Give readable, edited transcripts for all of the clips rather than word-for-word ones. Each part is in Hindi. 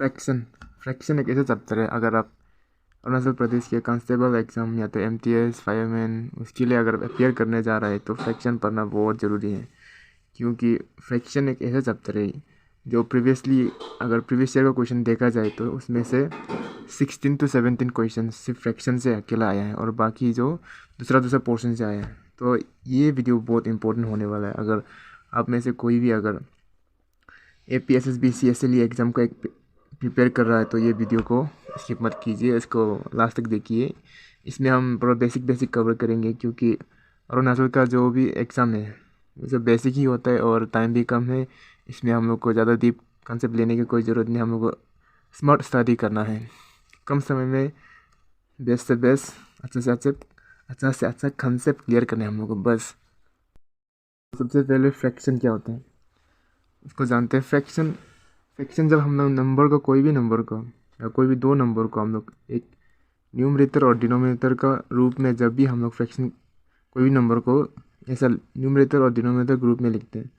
फ्रैक्शन एक ऐसा चैप्टर है, अगर आप अरुणाचल प्रदेश के कांस्टेबल एग्ज़ाम या तो MTS फायरमैन उसके लिए अगर अपेयर करने जा रहा है तो फ्रैक्शन पढ़ना बहुत ज़रूरी है। क्योंकि फ्रैक्शन एक ऐसा चैप्टर है जो अगर प्रीवियस ईयर का क्वेश्चन देखा जाए तो उसमें से 16 to 17 क्वेश्चन सिर्फ फ्रैक्शन से अकेला आया है और बाकी जो दूसरा पोर्शन से आया है। तो ये वीडियो बहुत इंपॉर्टेंट होने वाला है। अगर आप में से कोई भी अगर APSSB CSLE एग्ज़ाम का एक प्रिपेयर कर रहा है तो ये वीडियो को स्किप मत कीजिए, इसको लास्ट तक देखिए। इसमें हम पूरा बेसिक कवर करेंगे, क्योंकि अरुणाचल का जो भी एग्ज़ाम है वो सब बेसिक ही होता है और टाइम भी कम है। इसमें हम लोग को ज़्यादा डीप कंसेप्ट लेने की कोई ज़रूरत नहीं, हम लोग को स्मार्ट स्टडी करना है। कम समय में बेस्ट से बेस्ट अच्छा से अच्छा कंसेप्ट क्लियर करना है हम लोग को बस। सबसे पहले फ्रैक्शन क्या होता है उसको जानते हैं। फ्रैक्शन जब हम लोग नंबर को, कोई भी नंबर को या कोई भी दो नंबर को हम लोग एक न्यूमरेटर और डिनोमिनेटर का रूप में, जब भी हम लोग फ्रैक्शन कोई भी नंबर को ऐसा न्यूमरेटर और डिनोमिनेटर ग्रुप में लिखते हैं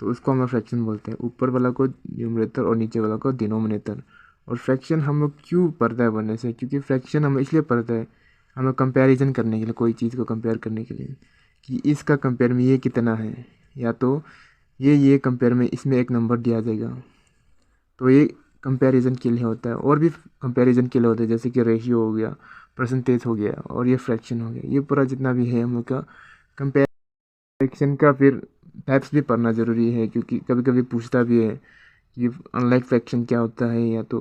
तो उसको हम लोग फ्रैक्शन बोलते हैं। ऊपर वाला को न्यूमरेटर और नीचे वाला को डिनोमिनेटर। और फ्रैक्शन हम लोग क्यों पढ़ता है बनने से, क्योंकि फ्रैक्शन हम इसलिए पढ़ते हैं, हम लोग कंपैरिजन करने के लिए, कोई चीज़ को कंपेयर करने के लिए कि इसका कंपेयर में ये कितना है, या तो ये कंपेयर में इसमें एक नंबर दिया जाएगा। तो ये कंपैरिजन के लिए होता है। और भी कंपैरिजन के लिए होता है, जैसे कि रेशियो हो गया, परसेंटेज हो गया और ये फ्रैक्शन हो गया। ये पूरा जितना भी है हम लोग का कंपैरिजन का फिर टाइप्स भी पढ़ना ज़रूरी है, क्योंकि कभी कभी पूछता भी है कि अनलाइक फ्रैक्शन क्या होता है, या तो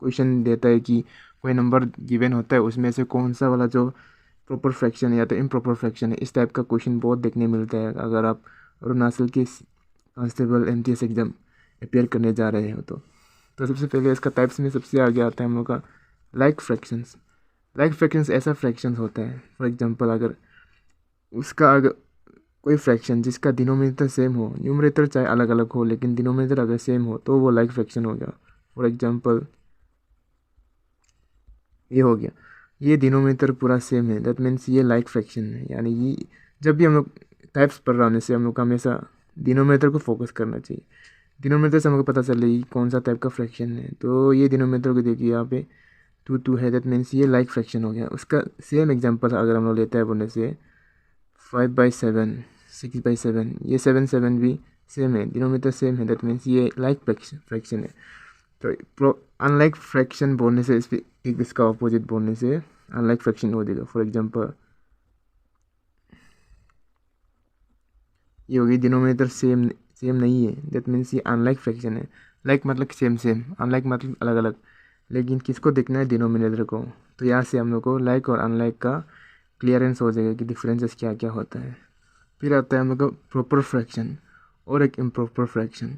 क्वेश्चन देता है कि कोई नंबर गिवन होता है उसमें से कौन सा वाला जो प्रॉपर फ्रैक्शन है या तो इम्प्रॉपर फ्रैक्शन है। इस टाइप का क्वेश्चन बहुत देखने मिलता है अगर आप अरुणाचल के कांस्टेबल MTS एग्ज़ाम अपेयर करने जा रहे हो तो सबसे पहले इसका टाइप्स में सबसे आगे आता है हम लोग का लाइक फ्रैक्शंस। लाइक फ्रैक्शंस ऐसा फ्रैक्शंस होता है, फॉर एग्जांपल अगर कोई फ्रैक्शन जिसका डिनोमिनेटर सेम हो, न्यूमरेटर चाहे अलग अलग हो लेकिन डिनोमिनेटर अगर सेम हो तो वो लाइक फ्रैक्शन हो गया। फॉर एग्जांपल ये हो गया, ये डिनोमिनेटर पूरा सेम है, दैट मीन्स ये लाइक फ्रैक्शन है। यानी ये जब भी हम लोग टाइप्स पढ़ रहे होने से हम लोग को हमेशा डिनोमिनेटर को फोकस करना चाहिए। डिनोमिनेटर से हमको पता चले कौन सा टाइप का फ्रैक्शन है। तो ये डिनोमिनेटर को देखिए यहाँ पे 2 है, दैट मीन्स ये लाइक फ्रैक्शन हो गया। उसका सेम एग्जांपल अगर हम लोग लेते हैं बोलने से 5/7, 6/7, ये 7 भी सेम है, डिनोमिनेटर सेम है, दैट मीन्स ये लाइक फ्रैक्शन है। तो अनलाइक फ्रैक्शन बोलने से इसका ऑपोजिट बोलने से अनलाइक फ्रैक्शन हो जाएगा। फॉर एग्जांपल ये होगी डिनोमिनेटर सेम नहीं है, दैट मीन्स ये अनलाइक फ्रैक्शन है। लाइक मतलब सेम, अनलाइक मतलब अलग अलग, लेकिन किसको देखना है, डिनोमिनेटर को। तो यहाँ से हम लोग को लाइक और अनलाइक का क्लियरेंस हो जाएगा कि डिफरेंसेस क्या क्या होता है। फिर आता है हम लोग का प्रॉपर फ्रैक्शन और एक इम्प्रॉपर फ्रैक्शन।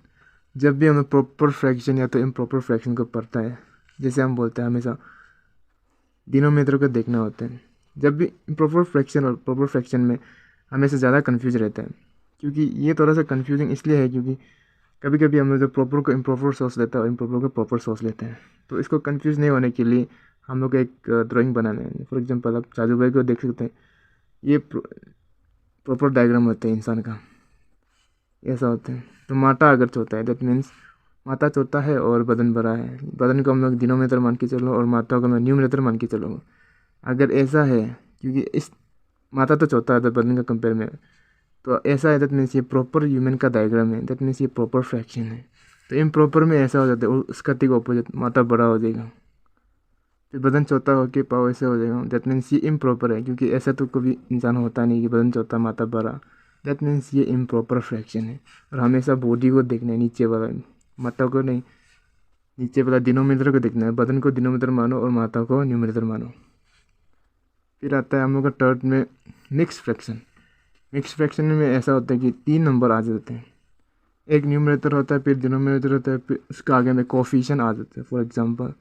जब भी हमें प्रॉपर फ्रैक्शन या तो इम्प्रॉपर फ्रैक्शन को पढ़ता है, जैसे हम बोलते हैं हमेशा डिनोमिनेटर को देखना होता है। जब भी इम्प्रॉपर फ्रैक्शन और प्रॉपर फ्रैक्शन में हमेशा ज़्यादा कन्फ्यूज रहता है, क्योंकि ये थोड़ा सा कन्फ्यूजिंग इसलिए है क्योंकि कभी कभी हम लोग जो प्रॉपर को इम्प्रॉपर सोच लेते हैं और इम्प्रॉपर को प्रॉपर सोच लेते हैं। तो इसको कन्फ्यूज़ नहीं होने के लिए हम लोग एक ड्राइंग बनाना है। फॉर एग्जांपल आप चाजू भाई को देख सकते हैं, ये प्रॉपर डायग्राम होता है इंसान का, ऐसा होता है। तो माथा अगर छोटा है दैट मीन्स माथा छोटा है और बदन बड़ा है। बदन को हम लोग डिनोमिनेटर मान के चलो और माथा को हम न्यूमरेटर मान के चलो। अगर ऐसा है, क्योंकि इस माथा तो छोटा है बदन का कंपेयर में, तो ऐसा है दैट मीन्स ये प्रॉपर ह्यूमन का डायग्राम है, दैट मीन्स ये प्रॉपर फ्रैक्शन है। तो इम्प्रॉपर में ऐसा हो जाता है, उसका ठीक ऑपोजिट, माथा बड़ा हो जाएगा, फिर बदन छोटा होकर पाव ऐसे हो जाएगा, दैट मीन्स ये इम्प्रॉपर है। क्योंकि ऐसा तो कभी इंसान होता नहीं कि बदन छोटा माथा बड़ा, दैट मीन्स ये इम्प्रॉपर फ्रैक्शन है। और हमेशा बॉडी को देखना है, नीचे वाला माथा को नहीं, नीचे वाला डिनोमिनेटर को देखना है। बदन को डिनोमिनेटर मानो और माथा को न्यूमरेटर मानो। फिर आता है हम लोग का थर्ड में मिक्स फ्रैक्शन। मिक्स फ्रैक्शन में ऐसा होता है कि 3 नंबर आ जाते हैं, एक न्यूमरेटर होता है, फिर डिनोमिनेटर होता है, फिर उसके आगे में कोफिशिएंट आ जाते हैं। फॉर एग्जांपल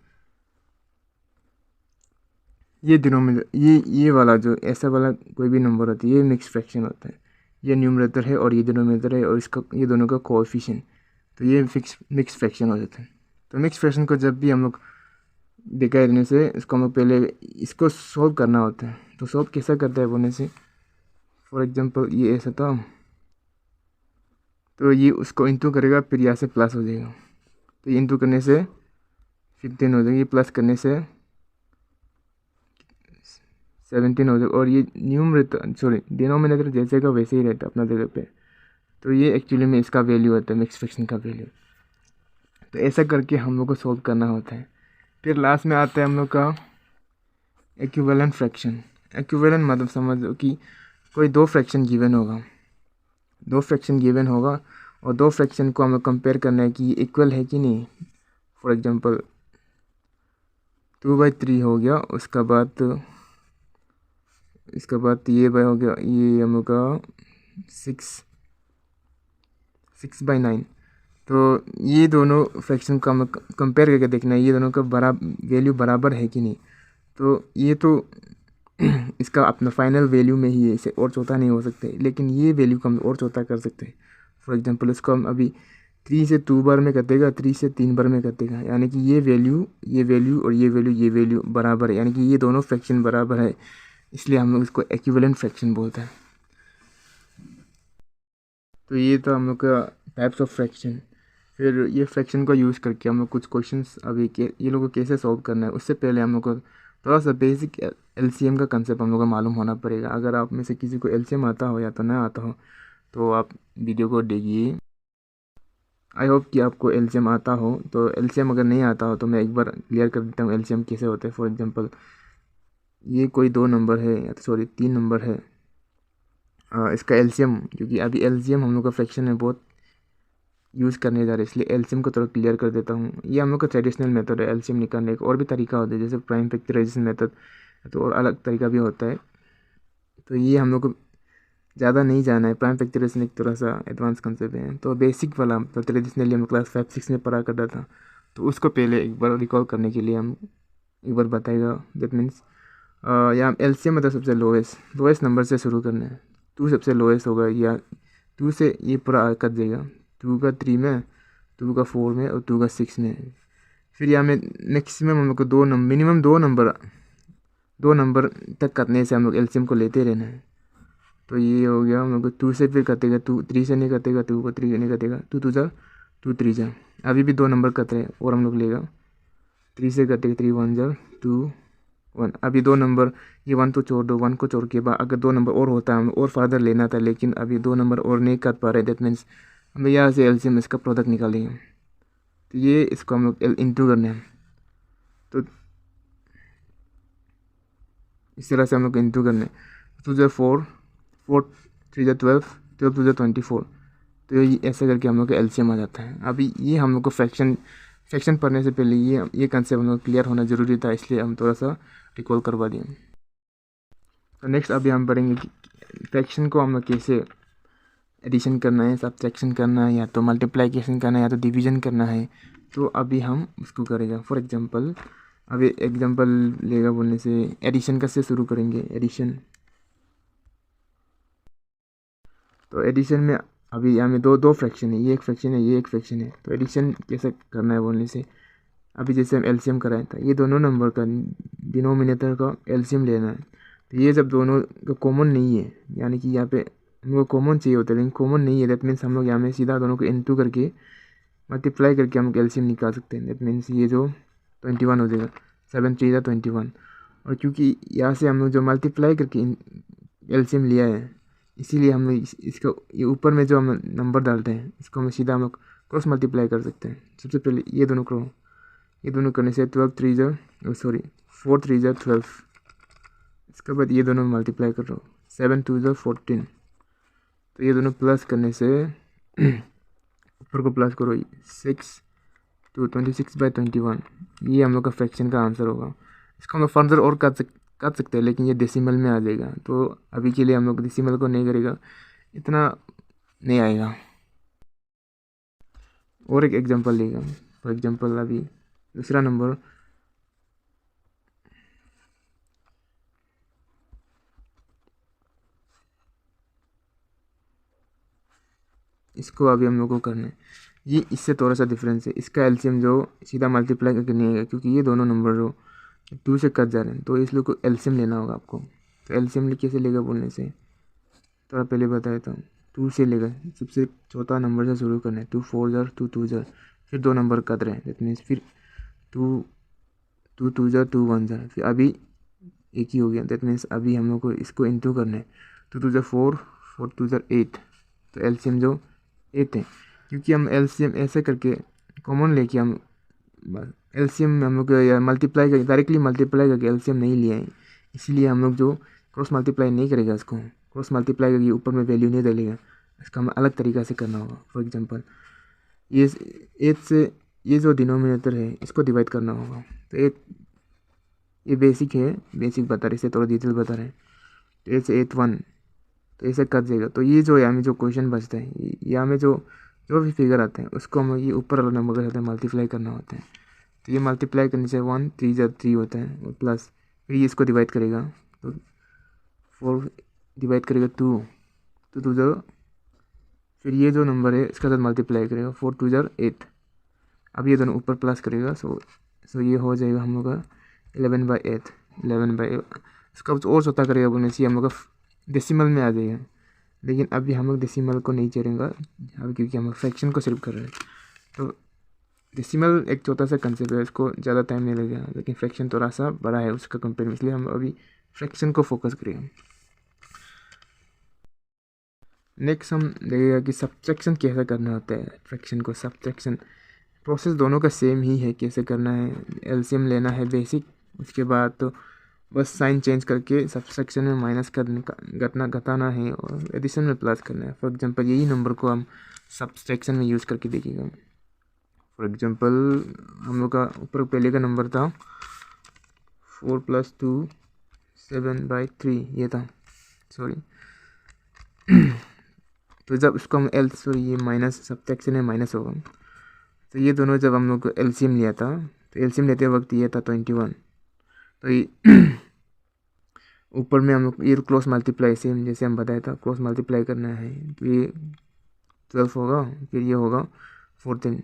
ये डिनोमिनेटर, ये वाला जो ऐसा वाला कोई भी नंबर होता है, ये मिक्स फ्रैक्शन होता है। ये न्यूमरेटर है और ये डिनोमिनेटर है और इसका ये दोनों का कोएफिशिएंट, तो ये मिक्स फ्रैक्शन हो जाता है। तो मिक्स फ्रैक्शन को जब भी हम लोग दिखाई देने से इसको हम लोग पहले इसको सॉल्व करना होता है। तो सॉल्व कैसा करता है बोलने से, फॉर एग्जांपल ये ऐसा था, तो ये उसको इंटू करेगा, फिर यहाँ से प्लस हो जाएगा। तो ये इंटू करने से 15 हो जाएगा, ये प्लस करने से 17 हो जाएगा। और ये डिनोमिनेटर जैसे का वैसे ही रहता है अपना जगह पे। तो ये एक्चुअली में इसका वैल्यू होता है, मिक्स फ्रैक्शन का वैल्यू। तो ऐसा करके हम लोग को सॉल्व करना होता है। फिर लास्ट में आता है हम लोग का इक्विवेलेंट फ्रैक्शन। इक्विवेलेंट मतलब समझो कि कोई दो फ्रैक्शन गिवन होगा और दो फ्रैक्शन को हम लोग कंपेयर करना है कि इक्वल है कि नहीं। फॉर एग्जांपल 2/3 हो गया, उसका बाद ये हो गया, ये हम लोग का 6/9। तो ये दोनों फ्रैक्शन को हम लोग कंपेयर करके देखना है ये दोनों का वैल्यू बराबर है कि नहीं। तो ये तो इसका अपना फाइनल वैल्यू में ही है, इसे और छोटा नहीं हो सकते, लेकिन ये वैल्यू को हम और छोटा कर सकते हैं। फॉर एग्जांपल इसको हम अभी 3 से 2 बार में कटेगा, 3 से 3 बार में कटेगा, यानी कि ये वैल्यू और ये वैल्यू बराबर है, यानी कि ये दोनों फ्रैक्शन बराबर है, इसलिए हम लोग इसको इक्विवेलेंट फ्रैक्शन बोलते हैं। तो ये तो हम लोग का टाइप्स ऑफ फ्रैक्शन। फिर ये फ्रैक्शन को यूज़ करके हम लोग कुछ क्वेश्चंस अभी ये लोगों को कैसे सॉल्व करना है, उससे पहले हम लोग को थोड़ा सा बेसिक एलसीएम का कंसेप्ट हम लोग को मालूम होना पड़ेगा। अगर आप में से किसी को एलसीएम आता हो या तो ना आता हो तो आप वीडियो को देखिए। आई होप कि आपको एलसीएम आता हो। तो एलसीएम अगर नहीं आता हो तो मैं एक बार क्लियर कर देता हूँ एलसीएम कैसे होता है। फॉर एग्जांपल ये कोई 2 नंबर है या तो सॉरी 3 नंबर है, इसका एलसीएम, क्योंकि अभी एलसीएम हम लोग का फ्रैक्शन में बहुत यूज़ करने जा रहे हैं, इसलिए एलसीएम को थोड़ा क्लियर कर देता हूँ। ये हम लोग का ट्रेडिशनल मेथड है एलसीएम निकालने का। और भी तरीका होता है जैसे प्राइम फैक्टराइजेशन मेथड, तो और अलग तरीका भी होता है। तो ये हम लोग को ज़्यादा नहीं जाना है। प्राइम फैक्टराइजेशन एक थोड़ा सा एडवांस कंसेप्ट है। तो बेसिक वाला तो ट्रेडिशनली हम क्लास 5-6 में पढ़ा करता था, तो उसको पहले एक बार रिकॉल करने के लिए हम एक बार बताएगा। दैट मीन्स यहाँ एलसीएम मतलब सबसे लोएस्ट नंबर से शुरू करना है। 2 सबसे लोएस्ट होगा, या 2 से ये पूरा कट जाएगा, 2 का 3 में, 2 का 4 में और 2 का 6 में। फिर यहाँ में मैक्सिमम हम लोग को मिनिमम दो नंबर तक करने से हम लोग एलसीएम को लेते रहना है। तो ये हो गया हम लोग को 2 से फिर कटेगा, 2 3 से नहीं कटेगा, 2 को 3 नहीं कटेगा, 2 2 जा 2 3 जा, अभी भी 2 नंबर कट रहे हैं और हम लोग लेगा 3 से कटेगा, 3 1 जा 2 1। अभी 2 नंबर, ये 1 तो छोड़ दो, 1 को छोड़ के बाद अगर 2 नंबर और होता है हम और फर्दर लेना था, लेकिन अभी 2 नंबर और नहीं कट पा रहे। दैट मीन्स हम यहाँ से एलसीएम इसका प्रोडक्ट निकालेंगे। तो ये इसको हम लोग इंटू करने हैं। तो इस तरह से हम लोग इंटू करने 2 जा 4 4 3 जा 12 12 2 जा 24। तो ये ऐसे करके हम लोग का एलसीएम आ जाता है। अभी ये हम लोग को फ्रैक्शन पढ़ने से पहले ये कंसेप्ट हम लोग क्लियर होना ज़रूरी था, इसलिए हम थोड़ा सा रिकॉल करवा दिए। तो नेक्स्ट अभी हम पढ़ेंगे कि फ्रैक्शन को हम लोग कैसे एडिशन करना है, सब्ट्रैक्शन करना है, या तो मल्टीप्लिकेशन करना है, या तो डिवीजन करना है। तो अभी हम उसको करेंगे। फॉर एग्जांपल अभी एग्जांपल लेगा बोलने से एडिशन का से शुरू करेंगे। एडिशन, तो एडिशन में अभी यहाँ में दो फ्रैक्शन है, ये एक फ्रैक्शन है, ये एक फ्रैक्शन है। तो एडिशन कैसे करना है बोलने से अभी जैसे हम एलसीएम कराया था, ये दोनों नंबर का डिनोमिनेटर का एलसीएम लेना है। तो ये जब दोनों का कॉमन नहीं है, यानी कि यहाँ पे हमको कॉमन चाहिए होता है लेकिन कॉमन नहीं है, दैट मीन्स हम लोग यहाँ में सीधा दोनों को इनटू करके मल्टीप्लाई करके हम एलसीएम निकाल सकते हैं। दैट मीन्स ये जो 21 हो जाएगा, 7 3 जा 21। और क्योंकि यहाँ से हम लोग जो मल्टीप्लाई करके एलसीएम लिया है, इसीलिए हम लोग इसको ये ऊपर में जो हम नंबर डालते हैं इसको हम सीधा हम लोग क्रॉस मल्टीप्लाई कर सकते हैं। सबसे पहले ये दोनों करने से 4 3 जा 12। इसके बाद ये दोनों मल्टीप्लाई कर रहा हूँ, 7 2 जा 14। तो ये दोनों प्लस करने से ऊपर को प्लस करो, 6 2 26/21। ये हम लोग का फ्रैक्शन का आंसर होगा। इसको हम लोग फर्दर और कर सकते हैं, लेकिन ये डेसिमल में आ जाएगा। तो अभी के लिए हम लोग डेसिमल को नहीं करेगा, इतना नहीं आएगा। और एक एग्जांपल लेगा। फॉर एग्जांपल अभी दूसरा नंबर, इसको अभी हम लोग को करना है। ये इससे थोड़ा सा डिफरेंस है, इसका एलसीएम जो सीधा मल्टीप्लाई करके नहीं आएगा, क्योंकि ये दोनों नंबर जो 2 से कट जा रहे हैं, तो इसलिए को एलसीएम लेना होगा आपको। तो एलसीएम कैसे लेगा बोलने से थोड़ा पहले बताया था, 2 से लेगा, सबसे छोटा नंबर से शुरू करना है। 2 4 जा 2 2 जा, फिर 2 नंबर कट रहे हैं, दैट मीन्स फिर 2 2 2 ज़र 2 1 ज़र, फिर अभी एक ही हो गया। दैट मीन्स अभी हम लोग को इसको इंटू करना है। 2 2 ज़र 4, 4 2 ज़र 8, तो एलसीएम जो 8 है, क्योंकि हम एलसीएम ऐसे करके कॉमन लेके हम एलसीएम में हम लोग या मल्टीप्लाई कर डायरेक्टली मल्टीप्लाई करके एलसीएम नहीं लिया है, इसलिए हम लोग जो क्रॉस मल्टीप्लाई नहीं करेगा इसको, क्रॉस मल्टीप्लाई करके ऊपर में वैल्यू नहीं डालेगा, इसका हमें अलग तरीका से करना होगा। फॉर एग्जांपल ये 8 से ये जो डिनोमिनेटर है इसको डिवाइड करना होगा। तो 8 ये बेसिक है, बेसिक बता रहे, इससे थोड़ा डिटेल बता रहे हैं। तो 8 से 8 1, तो ऐसे कट जाएगा। तो ये जो यहाँ में जो क्वेश्चन बचता है, यहाँ में जो जो भी फिगर आते हैं उसको हम ये ऊपर वाला नंबर के साथ मल्टीप्लाई करना होता है। तो ये मल्टीप्लाई करने से 1 3 ज़र 3 होता है, और प्लस फिर ये इसको डिवाइड करेगा, तो 4 डिवाइड करेगा 2 तो 2 ज़र, फिर ये जो नंबर है इसके साथ मल्टीप्लाई करेगा 4 2 ज़र 8, अब ये दोनों ऊपर प्लस करेगा। सो ये हो जाएगा हम लोग का 11/8, 11/8। इसका कुछ और छोटा करेगा बोलने से हम लोग का डेसिमल में आ जाएगा, लेकिन अभी हम लोग डेसिमल को नहीं चलेंगे अब, क्योंकि हम लोग फ्रैक्शन को सिर्फ कर रहे हैं। तो डेसिमल एक छोटा सा कंसेप्ट है, इसको ज़्यादा टाइम नहीं लगेगा, लेकिन फ्रैक्शन थोड़ा सा बड़ा है उसका कंपेयर में, इसलिए हम अभी फ्रैक्शन को फोकस करेंगे। नेक्स्ट हम देखेगा कि सब्ट्रैक्शन कैसे करना होता है। फ्रैक्शन को सब्ट्रैक्शन प्रोसेस दोनों का सेम ही है, कैसे करना है, एलसीएम लेना है बेसिक, उसके बाद तो बस साइन चेंज करके सब्ट्रैक्शन में माइनस करना घटाना है, और एडिशन में प्लस करना है। फॉर एग्जांपल यही नंबर को हम सब्ट्रैक्शन में यूज़ करके देखिएगा। फॉर एग्जांपल हम लोग का ऊपर पहले का नंबर था 4 + 2 7/3, ये था, सॉरी। तो जब इसको हम ये माइनस सब्ट्रैक्शन में माइनस होगा, तो ये दोनों जब हम लोग एलसीएम लिया था, तो एलसीएम लेते वक्त ये था 21, तो ये ऊपर में हम लोग ये क्रॉस मल्टीप्लाई सेम जैसे हम बताया था, क्रॉस मल्टीप्लाई करना है, तो ये 12 होगा, फिर ये होगा 14,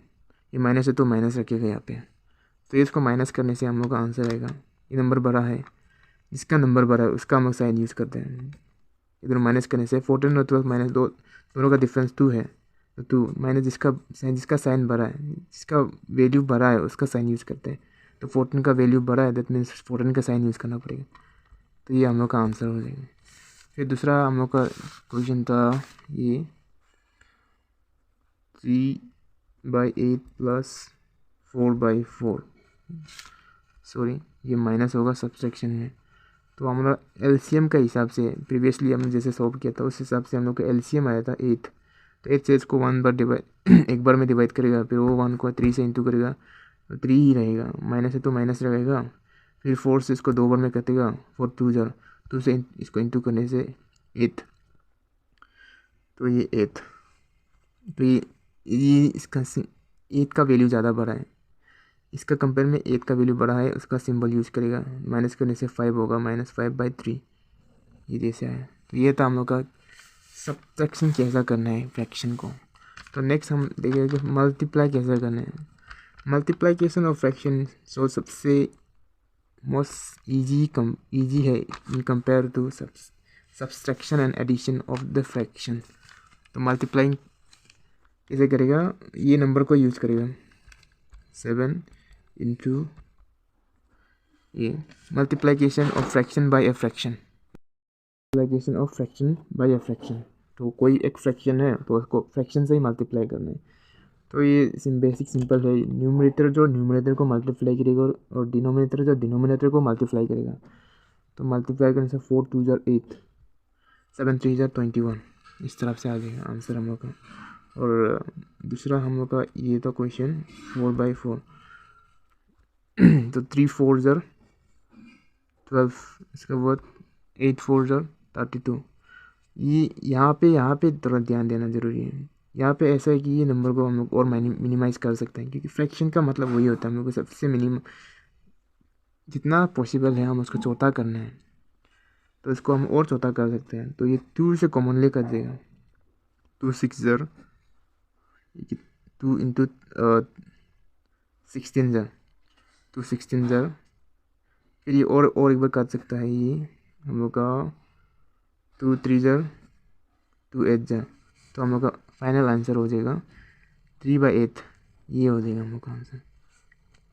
ये माइनस है तो माइनस रखिएगा यहाँ पे। तो इसको माइनस करने से हम लोग का आंसर आएगा, ये नंबर बड़ा है, जिसका नंबर बड़ा है उसका हम लोग साइन यूज़ करते हैं। इधर माइनस करने से 14 और 12 माइनस दोनों का डिफरेंस 2 है, तो 2 माइनस जिसका साइन बड़ा है, जिसका वैल्यू बड़ा है उसका साइन यूज़ करते हैं। तो 14 का वैल्यू बड़ा है, दैट मीन्स 14 का साइन यूज़ करना पड़ेगा, तो ये हम लोग का आंसर हो जाएगा। फिर दूसरा हम लोग का क्वेश्चन था ये 3/8 + 4/4, सॉरी ये माइनस होगा सब्ट्रैक्शन में। तो हमारा एलसीएम का हिसाब से प्रीवियसली हमने जैसे सॉल्व किया था उस हिसाब से हम लोग का एलसीएम आया था 8, तो 8 से इसको 1 बार डिवाइड एक बार में डिवाइड करेगा, फिर वो 1 को 3 से इंटू करेगा, तो 3 ही रहेगा, माइनस है तो माइनस रहेगा। फिर 4 से इसको 2 बार में कटेगा, 4 2 ज़र 2 से इसको इंटू करने से 8, तो ये 8, तो ये इसका 8 का वैल्यू ज़्यादा बड़ा है, इसका कंपेयर में 8 का वैल्यू बड़ा है, उसका सिंबल यूज़ करेगा, माइनस करने से 5 होगा, -5/3, ये जैसे आया। तो ये था हम लोग का सब्ट्रैक्शन कैसा करना है फ्रैक्शन को। तो नेक्स्ट हम देखेंगे कि मल्टीप्लाई कैसे करना है। मल्टीप्लिकेशन ऑफ फ्रैक्शन सो सबसे मोस्ट ईजी है in compare to subtraction and addition of the fraction. तो मल्टीप्लाइंग कैसे करेगा, ये नंबर को यूज़ करेगा 7 इंटू ये multiplication of fraction by a fraction, multiplication of fraction by a fraction. तो कोई एक फ्रैक्शन है तो उसको फ्रैक्शन से ही मल्टीप्लाई करना है। तो ये बेसिक सिंपल है, न्यूमरेटर जो न्यूमरेटर को मल्टीप्लाई करेगा और डिनोमिनेटर जो डिनोमिनेटर को मल्टीप्लाई करेगा। तो मल्टीप्लाई करने से 4 2 ज़र 8, 7 3 ज़र 21, इस तरफ से आ जाएगा आंसर हम लोग का। और दूसरा हम लोग का ये था क्वेश्चन 4/4, तो 3 4 ज़र 12, इसके बाद 8 4 ज़र 32। ये यहाँ पे थोड़ा ध्यान देना ज़रूरी है। यहाँ पे ऐसा है कि ये नंबर को हम लोग और मिनिमाइज़ कर सकते हैं, क्योंकि फ्रैक्शन का मतलब वही होता है हम लोग को सबसे मिनिमम जितना पॉसिबल है हम उसको छोटा करना है, तो इसको हम और छोटा कर सकते हैं। तो ये 2 से कॉमनली कर देगा, 2 6 ज़र 2 इंटू 16 ज़र 2 16 ज़र, फिर ये और एक बार कर सकता है, ये हम लोग का 2 3 ज़र 2 8 ज़र। तो हम लोग का फाइनल आंसर हो जाएगा 3/8, ये हो जाएगा हम लोग का आंसर।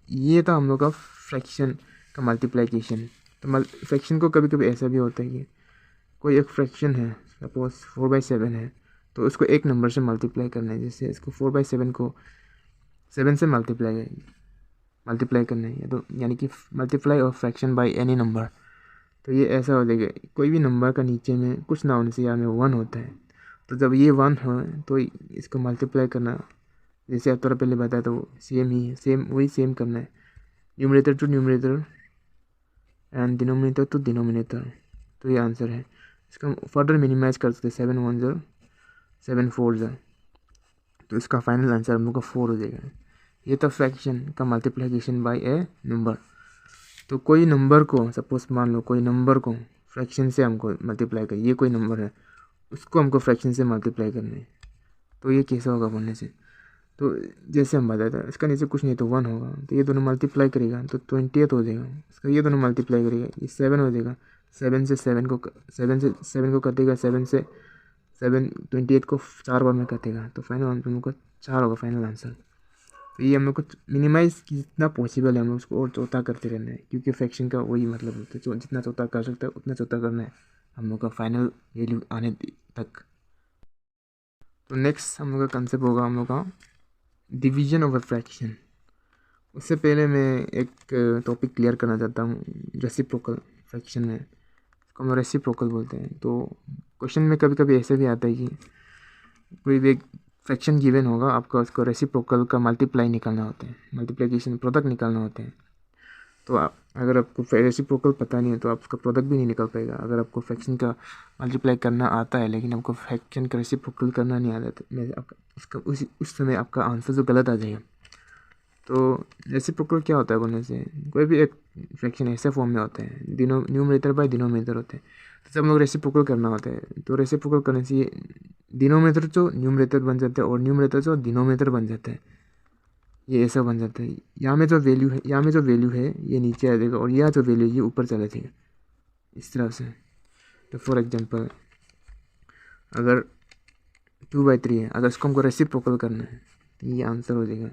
ये था हम लोग का फ्रैक्शन का मल्टीप्लिकेशन। तो फ्रैक्शन को कभी कभी ऐसा भी होता है कि कोई एक फ्रैक्शन है, सपोज 4/7 है, तो उसको एक नंबर से मल्टीप्लाई करना है। जैसे इसको 4/7 को 7 से मल्टीप्लाई करना है, तो यानी कि multiply of fraction by any number. तो ये ऐसा हो जाएगा, कोई भी नंबर का नीचे में कुछ ना होने से यहाँ में 1 होता है, तो जब ये 1 हो तो इसको मल्टीप्लाई करना, जैसे आप थोड़ा पहले बताया तो सेम ही है, सेम करना है, numerator to numerator and denominator to denominator. तो ये आंसर है। इसका फर्दर मिनिमाइज कर सकते 7 1 ज़र 7 4 ज़र, तो इसका फाइनल आंसर हम लोग का 4 हो जाएगा। ये तो फ्रैक्शन का मल्टीप्लिकेशन बाय ए नंबर। तो कोई नंबर को, सपोज मान लो कोई नंबर को फ्रैक्शन से हमको मल्टीप्लाई करें, ये कोई नंबर है उसको हमको फ्रैक्शन से मल्टीप्लाई करना है, तो ये कैसे होगा बोलने से, तो जैसे हम बताया था इसका नीचे कुछ नहीं तो 1 होगा, तो ये दोनों मल्टीप्लाई करेगा तो 20th हो जाएगा। इसका ये दोनों मल्टीप्लाई करेगा, ये 7 हो जाएगा, 7 को कटेगा, 7 20th को 4 बार में कटेगा, तो फाइनल आंसर हम लोग का 4 होगा फाइनल आंसर। तो ये हम लोग को मिनिमाइज जितना पॉसिबल है हम लोग उसको और चौथा करते रहना है, क्योंकि फ्रैक्शन का वही मतलब होता है, जितना चौथा कर सकता है उतना चौथा करना है हम लोग का फाइनल वैल्यू आने तक। तो नेक्स्ट हम लोग का कंसेप्ट होगा हम लोग का डिवीजन ऑफ अ फ्रैक्शन। उससे पहले मैं एक टॉपिक क्लियर करना चाहता हूँ, रेसिप्रोकल फ्रैक्शन में, इसको हम रेसिप्रोकल बोलते हैं। तो क्वेश्चन में कभी कभी ऐसे भी आता है कि कोई भी एक फ्रैक्शन गिवन होगा, आपका उसको रेसिप्रोकल का मल्टीप्लाई निकालना होता है, मल्टीप्लिकेशन प्रोडक्ट निकालना होता है। तो आप अगर आपको रेसिप्रोकल पता नहीं है तो आप उसका प्रोडक्ट भी नहीं निकाल पाएगा। अगर आपको फ्रैक्शन का मल्टीप्लाई करना आता है लेकिन आपको फ्रैक्शन का रेसिप्रोकल करना नहीं आता, तो आपका उसका उस समय आपका आंसर जो गलत आ जाएगा। तो रेसिप्रोकल क्या होता है बोलने से, कोई भी एक फ्रैक्शन ऐसे फॉर्म में होता है, न्यूमरेटर बाय डिनोमिनेटर होते हैं। तो जब हम लोग रेसिप्रोकल करना होता है तो रेसिप्रोकल करने से ये डिनोमिनेटर जो न्यूमरेटर बन जाता है और न्यूमरेटर जो डिनोमिनेटर बन जाता है, ये ऐसा बन जाता है। यहाँ में जो वैल्यू है ये नीचे आ जाएगा और यह जो वैल्यू है ये ऊपर चला जाएगा, इस तरह से। तो फॉर एग्जांपल अगर 2/3 है, अगर इसको हमको रेसिप्रोकल करना है तो ये आंसर हो जाएगा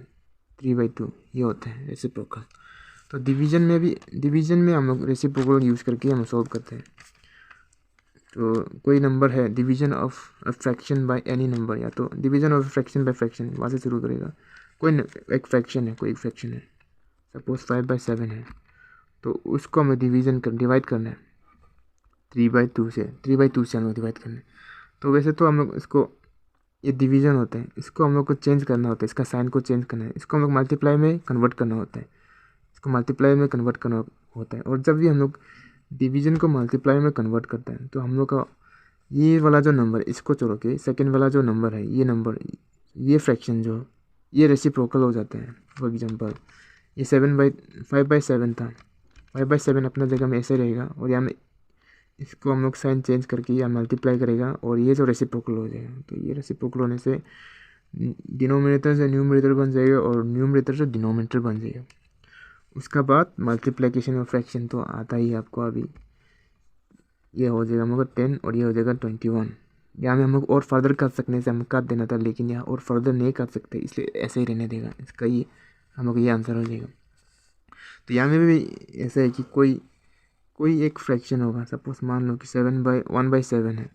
3/2, ये होता है रेसिप्रोकल। तो डिवीजन में हम लोग रेसिप्रोकल यूज़ करके हम सॉल्व करते हैं। तो कोई नंबर है, division of a fraction by any number, या तो division of fraction by fraction, वहाँ से शुरू करेगा। एक फ्रैक्शन है, सपोज 5/7 है, तो उसको हमें डिवाइड करना है 3/2 से हम लोग डिवाइड करना है। तो वैसे तो हम लोग इसको, ये डिवीजन होता है, इसको हम लोग को चेंज करना होता है, इसका साइन को चेंज करना है, इसको हम लोग मल्टीप्लाई में कन्वर्ट करना होता है, इसको मल्टीप्लाई में कन्वर्ट करना होता है। और जब भी हम लोग डिवीजन को मल्टीप्लाई में कन्वर्ट करते हैं तो हम लोग का ये वाला जो नंबर, इसको छोड़ के सेकेंड वाला जो नंबर है, ये नंबर, ये फ्रैक्शन जो ये रेसिप्रोकल हो जाता है। फॉर एग्जांपल ये 5/7 था, 5/7 अपना जगह में ऐसे रहेगा और यहाँ में इसको हम लोग साइन चेंज करके या मल्टीप्लाई करेगा और ये जो रेसिप्रोकल हो जाएगा। तो ये रेसिप्रोकल होने से डिनोमिनेटर से न्यूमरेटर बन जाएगा और न्यूमरेटर से डिनोमिनेटर बन जाएगा। उसका बाद मल्टीप्लिकेशन ऑफ फ्रैक्शन तो आता ही है आपको अभी, ये हो जाएगा हम लोग 10 और ये हो जाएगा 21। यहाँ में हम लोग और फर्दर कर सकने से हम काट देना था, लेकिन यहाँ और फर्दर नहीं कर सकते, इसलिए ऐसे ही रहने देगा, इसका ये हम लोग ये आंसर हो जाएगा। तो यहाँ में भी ऐसा है कि कोई एक फ्रैक्शन होगा, सपोज मान लो कि 1/7 है,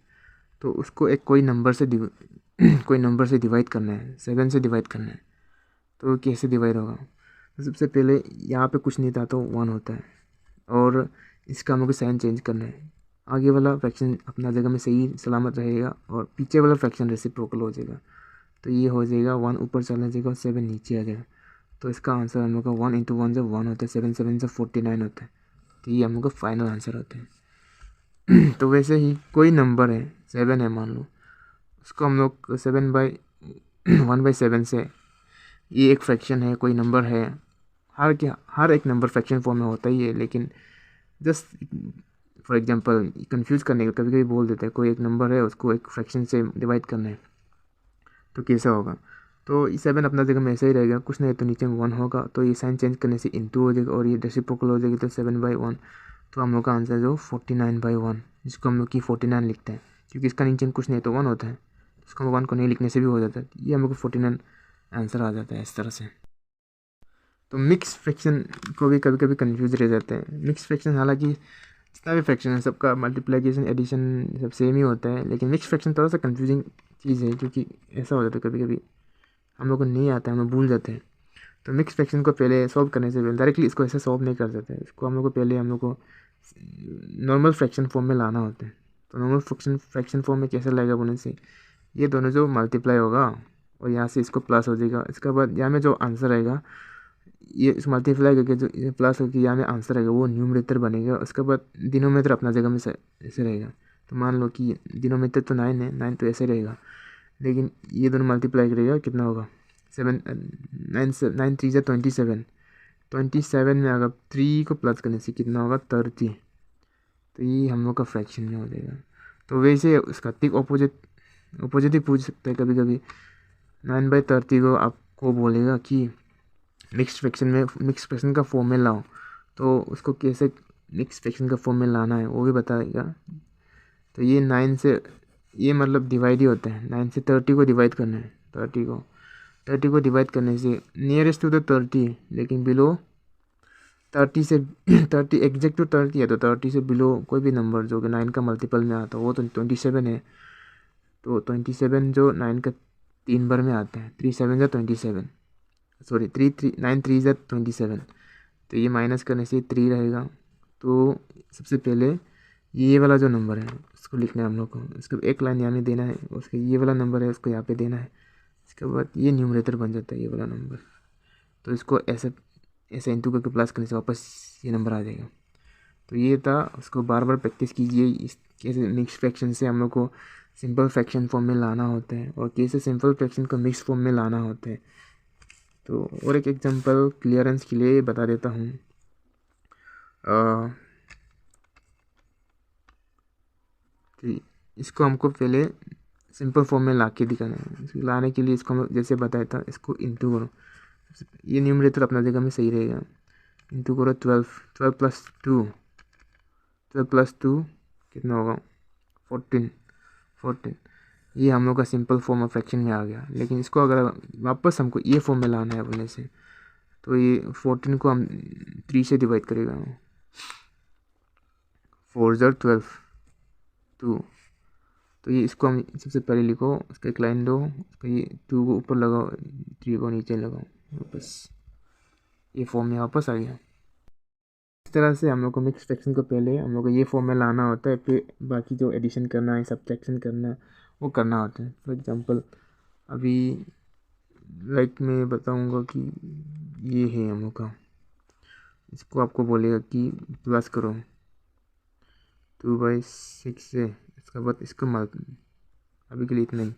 तो उसको एक कोई नंबर से डिवाइड करना है, 7 से डिवाइड करना है। तो कैसे डिवाइड होगा, तो सबसे पहले यहाँ पे कुछ नहीं था तो 1 होता है और इसका हम लोग साइन चेंज करना है। आगे वाला फ्रैक्शन अपना जगह में सही सलामत रहेगा और पीछे वाला फ्रैक्शन रेसिप्रोकल हो जाएगा। तो ये हो जाएगा 1 ऊपर चला जाएगा और 7 नीचे आ जाएगा। तो इसका आंसर हम लोग का 1 × 1 जब 1 होता है, 7 7 से 49 होता है। तो ये हम लोग का फाइनल आंसर होता है। तो वैसे ही कोई नंबर है 7 है मान लो, उसको हम लोग 1/7 से, ये एक फ्रैक्शन है, कोई नंबर है, हर एक नंबर फ्रैक्शन फॉर्म में होता ही है, लेकिन जस्ट फॉर एग्जांपल कंफ्यूज करने का कभी कभी बोल देते हैं कोई एक नंबर है उसको एक फ्रैक्शन से डिवाइड करना है, तो कैसा होगा। तो 7 अपना जगह में ऐसा ही रहेगा, कुछ नहीं तो नीचे में 1 होगा, तो ये साइन चेंज करने से इंटू हो जाएगा और ये रेसिप्रोकल हो जाएगी, तो 7/1। तो हम लोग का आंसर जो 49/1, जिसको हम लोग की 49 लिखते हैं, क्योंकि इसका नीचे में कुछ नहीं तो 1 होता है, इसको 1 को नहीं लिखने से भी हो जाता है। ये हम लोग को 49 आंसर आ जाता है इस तरह से। तो मिक्स फ्रैक्शन को भी कभी कभी कंफ्यूज रह जाते हैं। मिक्स फ्रैक्शन हालांकि जितना भी फ्रैक्शन है सबका मल्टीप्लिकेशन एडिशन सब सेम ही होता है, लेकिन मिक्स फ्रैक्शन थोड़ा सा कंफ्यूजिंग चीज़ है, क्योंकि ऐसा हो जाता है कभी कभी हम लोग को नहीं आता है, हम लोग भूल जाते हैं। तो मिक्स फ्रैक्शन को पहले सॉल्व करने से पहले डायरेक्टली इसको ऐसे सॉल्व नहीं कर सकते, इसको हम लोग को पहले हम लोग को नॉर्मल फ्रैक्शन फॉर्म में लाना होता है। तो नॉर्मल फ्रैक्शन फॉर्म में कैसे लाएगा बोलने से, ये दोनों जो मल्टीप्लाई होगा और यहाँ से इसको प्लस हो जाएगा, इसके बाद यहाँ में जो आंसर आएगा ये इस मल्टीप्लाई करके जो ये प्लस होकर यहाँ में आंसर आएगा वो न्यूमरेटर बनेगा। उसके बाद डिनोमिनेटर अपना जगह में ऐसे रहेगा। तो मान लो कि डिनोमिनेटर तो 9 है, 9 तो ऐसे रहेगा, लेकिन ये दोनों मल्टीप्लाई करेगा कितना होगा 7, 9 3 जा 27, 27 में अगर 3 को प्लस करने से कितना होगा 30। तो ये हम लोग का फ्रैक्शन में हो जाएगा। तो वैसे उसका ठीक ऑपोजिट ही पूछ सकते हैं कभी कभी। 9/30 को आपको बोलेगा कि मिक्स फ्रैक्शन का फॉर्म में लाओ, तो उसको कैसे मिक्स फ्रैक्शन का फॉर्म में लाना है वो भी बताएगा। तो ये 9 से ये मतलब डिवाइड ही होता है, 9 से 30 को डिवाइड करना है, 30 को डिवाइड करने से नियरेस्ट टू तो 30, लेकिन बिलो 30 से 30 एग्जैक्ट टू 30 है, तो 30 से बिलो कोई भी नंबर जो कि 9 का मल्टीपल में आता है वो तो 27 है। तो 27 जो 9 का 3 बार में आता है, 3 7 जा 27, सॉरी 9 3 जा 27। तो ये माइनस करने से 3 रहेगा। तो सबसे पहले ये वाला जो नंबर है उसको लिखना है हम लोग को, उसको एक लाइन यहाँ में देना है, उसका ये वाला नंबर है उसको यहाँ पे देना है। इसके बाद ये न्यूमरेटर बन जाता है ये वाला नंबर। तो इसको ऐसे ऐसे इंटू करके प्लस करने से वापस ये नंबर आ जाएगा। तो ये था, उसको बार बार प्रैक्टिस कीजिए। इस कैसे मिक्स फ्रैक्शन से हम लोग को सिंपल फ्रैक्शन फॉर्म में लाना होता है और कैसे सिंपल फ्रैक्शन को मिक्स फॉर्म में लाना होता है। तो और एक एग्जांपल क्लियरेंस के लिए बता देता हूँ। इसको हमको पहले सिंपल फॉर्म में ला के दिखाना है। इसको लाने के लिए इसको हम जैसे बताया था, इसको इंटू करो, ये न्यूमरेटर अपना जगह में सही रहेगा। इंटू करो 12 प्लस टू कितना होगा 14। ये हम लोग का सिंपल फॉर्म ऑफ फ्रैक्शन में आ गया। लेकिन इसको अगर वापस हमको ये फॉर्म में लाना है बोलने से, तो ये 14 को हम 3 से डिवाइड करेगा, 4 ज़र 12 2। तो ये इसको हम सबसे पहले लिखो, उसका एक लाइन दो, उसका ये 2 को ऊपर लगाओ, 3 को नीचे लगाओ, वापस ये फॉर्म में वापस आ गया। इस तरह से हम लोग को मिक्स फ्रैक्शन को पहले हम लोग को ये फॉर्म में लाना होता है, फिर बाकी जो एडिशन करना है, सब्ट्रैक्शन करना है वो करना होता है। फॉर एग्जांपल अभी लाइक मैं बताऊंगा कि ये है हम लोग का, इसको आपको बोलेगा कि प्लस करो 2/6 से, इसके बाद इसको अभी के लिए इतना ही।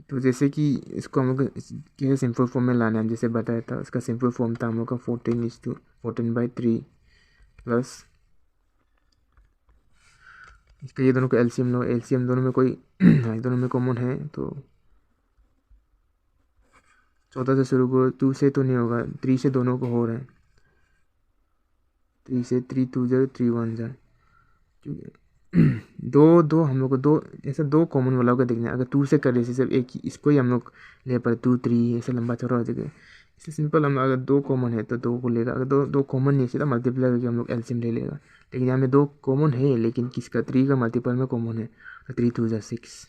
तो जैसे कि इसको हम लोग कैसे सिंपल फॉर्म में लाना है, जैसे बताया था उसका सिंपल फॉर्म था हम लोग का 14:3 प्लस इसका ये दोनों का एलसीएम लो, एलसीएम दोनों में कोई दोनों में कॉमन है, तो 14 से शुरू करो, 2 से तो नहीं होगा, 3 से दोनों को हो रहा है, 3 से 3 2 ज़र 3 1 ज़र, दो हम लोग को दो ऐसा दो कॉमन वाला का देखना है। अगर 2 से कर रहे सिर्फ एक ही, इसको ही हम लोग ले पर 2 3 ऐसे लंबा चौड़ा हो जाएगा। इससे सिंपल हम अगर 2 कॉमन है तो 2 को लेगा, अगर दो कॉमन नहीं है सीधा मल्टीप्लाई करके हम लोग एलसीएम ले लेगा। लेकिन यहाँ में 2 कॉमन है, लेकिन किसका 3 का मल्टीपल में कॉमन है, तो 3 2 ज़र 6,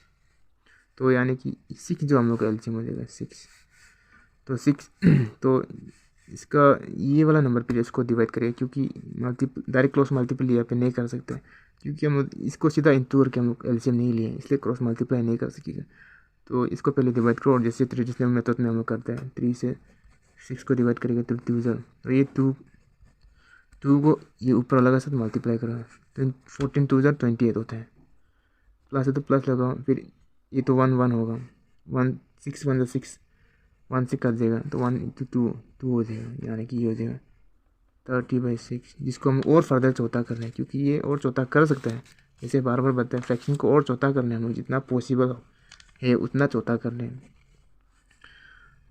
तो यानी कि 6 जो हम लोग का एलसीएम हो जाएगा 6। तो 6 तो इसका ये वाला नंबर पे इसको डिवाइड करेगा, क्योंकि डायरेक्ट क्रॉस मल्टीपल यहाँ पे नहीं कर सकते, क्योंकि हम इसको सीधा इंटू करके हम लोग एलसीएम नहीं लिए, इसलिए क्रॉस मल्टीप्लाई नहीं कर सकेगा। तो इसको पहले डिवाइड करो, और जैसे ट्रेडिशनल मेथड में हम लोग करते हैं 3 से 6 को डिवाइड करेगा तो 2 ज़र, तो ये 2 को ये ऊपर वाला के साथ मल्टीप्लाई करो, तो 14 2 ज़र 28 होता है। प्लस है तो प्लस लगाओ, फिर ये तो 1 1 होगा, 1 6 1 6 1 से कर देगा, तो 1 × 2 हो जाएगा, यानी कि ये हो जाएगा 30/6, जिसको हम और फर्दर चौथा कर रहे हैं, क्योंकि ये और चौथा कर सकता है। जैसे बार बार बताएं, फ्रैक्शन को और चौथा करना है हम लोग, जितना पॉसिबल है उतना चौथा कर लें।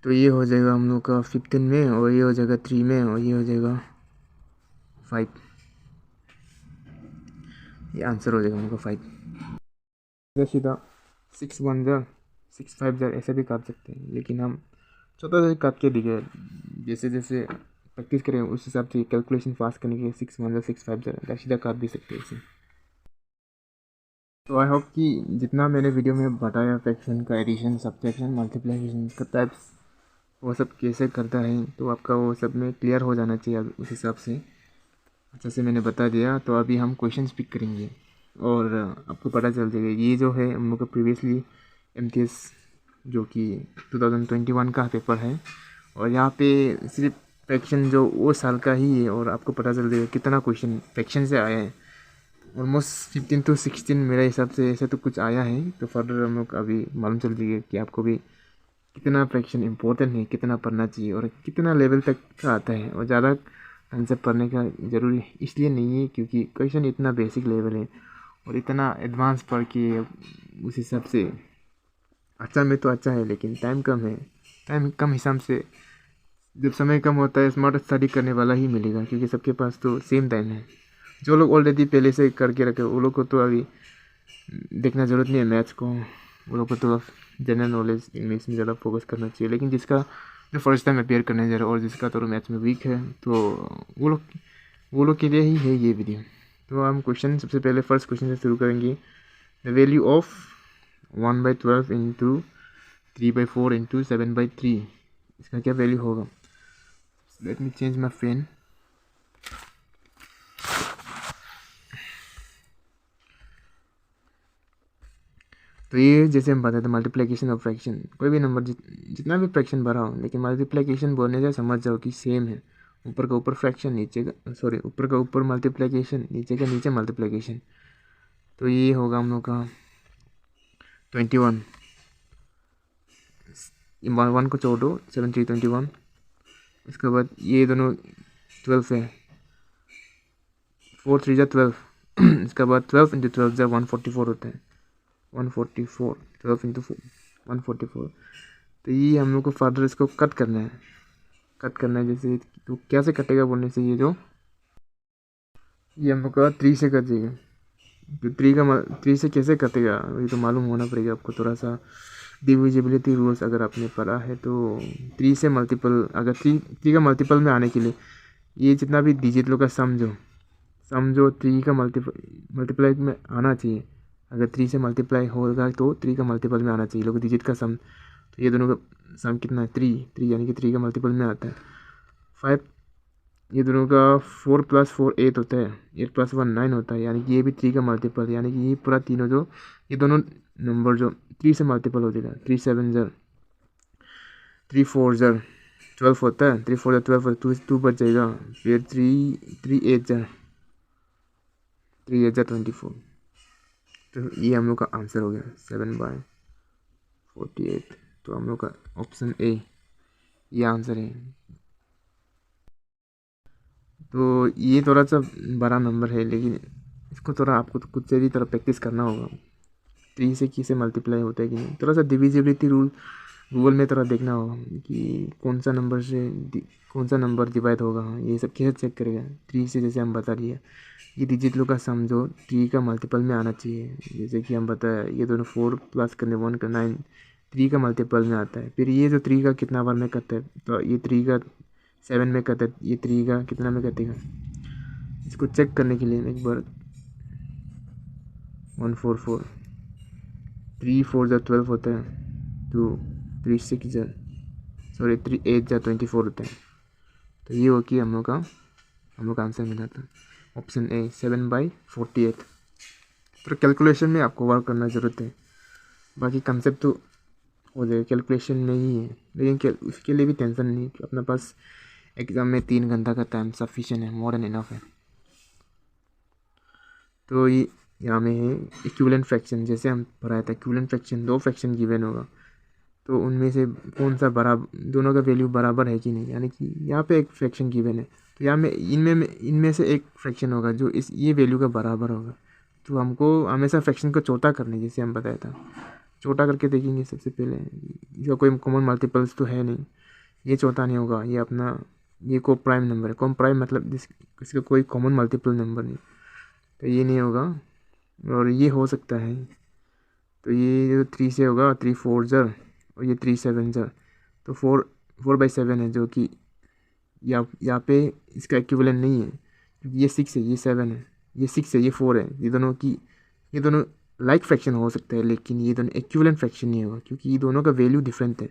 तो ये हो जाएगा हम लोग का 15 में, और ये हो जाएगा 3 में, और ये हो जाएगा 5। ये आंसर हो जाएगा हम लोग का 5। सीधा 6 1 ज़र 6 5 ज़र ऐसे भी कर सकते हैं, लेकिन हम छोटा सा काट के दिखे, जैसे जैसे प्रैक्टिस करें उस हिसाब से कैलकुलेशन फास्ट करने के 6 1 6 5 सीधा काट भी सकते हैं इसे। तो आई होप कि जितना मैंने वीडियो में बताया फ्रैक्शन का एडिशन, सब्ट्रैक्शन, मल्टीप्लिकेशन का टाइप्स वो सब कैसे करता है, तो आपका वो सब में क्लियर हो जाना चाहिए उस हिसाब से। अच्छा से मैंने बता दिया। तो अभी हम क्वेश्चन पिक करेंगे और आपको पता चल जाएगा। ये जो है हम लोग का प्रीवियसली MTS जो कि 2021 का पेपर है, और यहाँ पे सिर्फ फ्रैक्शन जो वो साल का ही है, और आपको पता चल जाएगा कितना क्वेश्चन फ्रैक्शन से आया है। ऑलमोस्ट 15 to 16 मेरे हिसाब से ऐसा तो कुछ आया है। तो फर्दर हम लोग अभी मालूम चल जाएगा कि आपको भी कितना फ्रैक्शन इंपॉर्टेंट है, कितना पढ़ना चाहिए और कितना लेवल तक का आता है। और ज़्यादा कंसेप्ट पढ़ने का ज़रूरी इसलिए नहीं है क्योंकि क्वेश्चन इतना बेसिक लेवल है, और इतना एडवांस पढ़ के उस हिसाब से अच्छा में तो अच्छा है, लेकिन टाइम कम है। टाइम कम हिसाब से जब समय कम होता है स्मार्ट स्टडी करने वाला ही मिलेगा, क्योंकि सबके पास तो सेम टाइम है। जो लोग ऑलरेडी पहले से करके रखे वो लोग को तो अभी देखना ज़रूरत नहीं है मैथ्स को, वो लोग को तो जनरल नॉलेज इंग्लिश में ज़्यादा फोकस करना चाहिए। लेकिन जिसका जो फर्स्ट टाइम अपेयर करने जा रहा है और जिसका तो मैथ्स में वीक है, तो वो लोग के लिए ही है ये वीडियो। तो हम क्वेश्चन सबसे पहले फर्स्ट क्वेश्चन से शुरू करेंगे। The value of 1/12 into 3/4 into 7/3, इसका क्या वैल्यू होगा? Let me change my pen. तो ये जैसे हम बताते हैं मल्टीप्लिकेशन और फ्रैक्शन, कोई भी नंबर जितना भी फ्रैक्शन भरा हो, लेकिन मल्टीप्लिकेशन बोलने से समझ जाओ कि सेम है। ऊपर का ऊपर फ्रैक्शन, नीचे का ऊपर का ऊपर मल्टीप्लिकेशन, नीचे का नीचे मल्टीप्लिकेशन। तो ये होगा हम लोग का 21, 1 को छोड़ दो, 7 3 21। इसके बाद ये दोनों 12 है, 4 3 12। इसके बाद 12 इंटू 12 जा 144 होता है, 144, 12 इंटू 144। तो ये हम लोग को फर्दर इसको कट करना है। जैसे तो कैसे कटेगा बोलने से, ये हम लोग का 3 से कट जाएगा। तो 3 से कैसे कटेगा ये तो मालूम होना पड़ेगा आपको थोड़ा सा। डिविजिबिलिटी रूल्स अगर आपने पढ़ा है तो 3 से मल्टीपल, अगर 3 का मल्टीपल में आने के लिए ये जितना भी डिजिट लोग का समझो 3 का मल्टीप्लाई में आना चाहिए। अगर 3 से मल्टीप्लाई होगा तो 3 का मल्टीपल में आना चाहिए लोग डिजिट का सम। तो ये दोनों का सम कितना है? 3 यानी कि 3 का मल्टीपल में आता है 5। ये दोनों का 4 + 4 8 होता है, 8 + 1 9 होता है, यानी कि ये भी 3 का मल्टीपल, यानी कि ये पूरा तीनों जो ये दोनों नंबर जो 3 से मल्टीपल हो जाएगा। 3 7 ज़र 3 4 ज़र 12 होता है, 3 4 ज़र 12, 2 बच जाएगा। फिर 3 8 ज़र 24। तो ये हम लोग का आंसर हो गया 7/48। तो हम लोग का ऑप्शन ए ये आंसर है। तो ये थोड़ा सा बड़ा नंबर है, लेकिन इसको थोड़ा आपको तो खुद से भी थोड़ा प्रैक्टिस करना होगा। 3 से किसे मल्टीप्लाई होता है कि नहीं, थोड़ा सा डिविजिबिलिटी रूल गूगल में थोड़ा देखना होगा कि कौन सा नंबर डिवाइड होगा। ये सब कैसे चेक करेगा? 3 से जैसे हम बता दिए ये डिजिट लोग का सम जो 3 का मल्टीपल में आना चाहिए। जैसे कि हम बताया ये दोनों 4 प्लस करने 1 का 9 3 का मल्टीपल में आता है। फिर ये जो 3 का कितना बार में करता है, तो ये 3 का 7 में करता है, ये 3 का कितना में कटेगा। इसको चेक करने के लिए एक बार 144 3 4 ज़ा 12 होता है, 2 3 6 ज़ा 3 8 ज़ा 24 होता है। तो ये हो कि हम लोग का आंसर मिला था ऑप्शन ए 7/48। तो कैलकुलेशन में आपको वर्क करना ज़रूरत है, बाकी कंसेप्ट तो हो जाएगा कैलकुलेशन में ही है। लेकिन उसके लिए भी टेंशन नहीं, अपने पास एग्ज़ाम में 3 घंटा का टाइम सफिशिएंट है, मोर देन इनफ है। तो ये यहाँ में है इक्विवेलेंट फ्रैक्शन। जैसे हम पढ़ाया था इक्विवेलेंट फ्रैक्शन, 2 फ्रैक्शन गिवन होगा तो उनमें से कौन सा दोनों का वैल्यू बराबर है कि नहीं, यानी कि यहाँ पे एक फ्रैक्शन गिवन है तो यहाँ में इनमें से एक फ्रैक्शन होगा जो ये वैल्यू का बराबर होगा। तो हमको हमेशा फ्रैक्शन को छोटा करना है, जैसे हम बताया था छोटा करके देखेंगे। सबसे पहले इसका कोई कॉमन मल्टीपल्स तो है नहीं, ये छोटा नहीं होगा। ये को प्राइम नंबर है, कॉम प्राइम मतलब इसका कोई कॉमन मल्टीपल नंबर नहीं, तो ये नहीं होगा। और ये हो सकता है, तो ये जो 3 से होगा 3 4 ज़र और ये 3 7 ज़र, तो 4/7 है, जो कि यहाँ पे इसका इक्विवेलेंट नहीं है, क्योंकि ये 6 है, ये 7 है, ये 6 है, ये 4 है। ये दोनों लाइक फ्रैक्शन हो सकते हैं, लेकिन ये दोनों इक्विवेलेंट फ्रैक्शन नहीं होगा, क्योंकि ये दोनों का वैल्यू डिफरेंट है।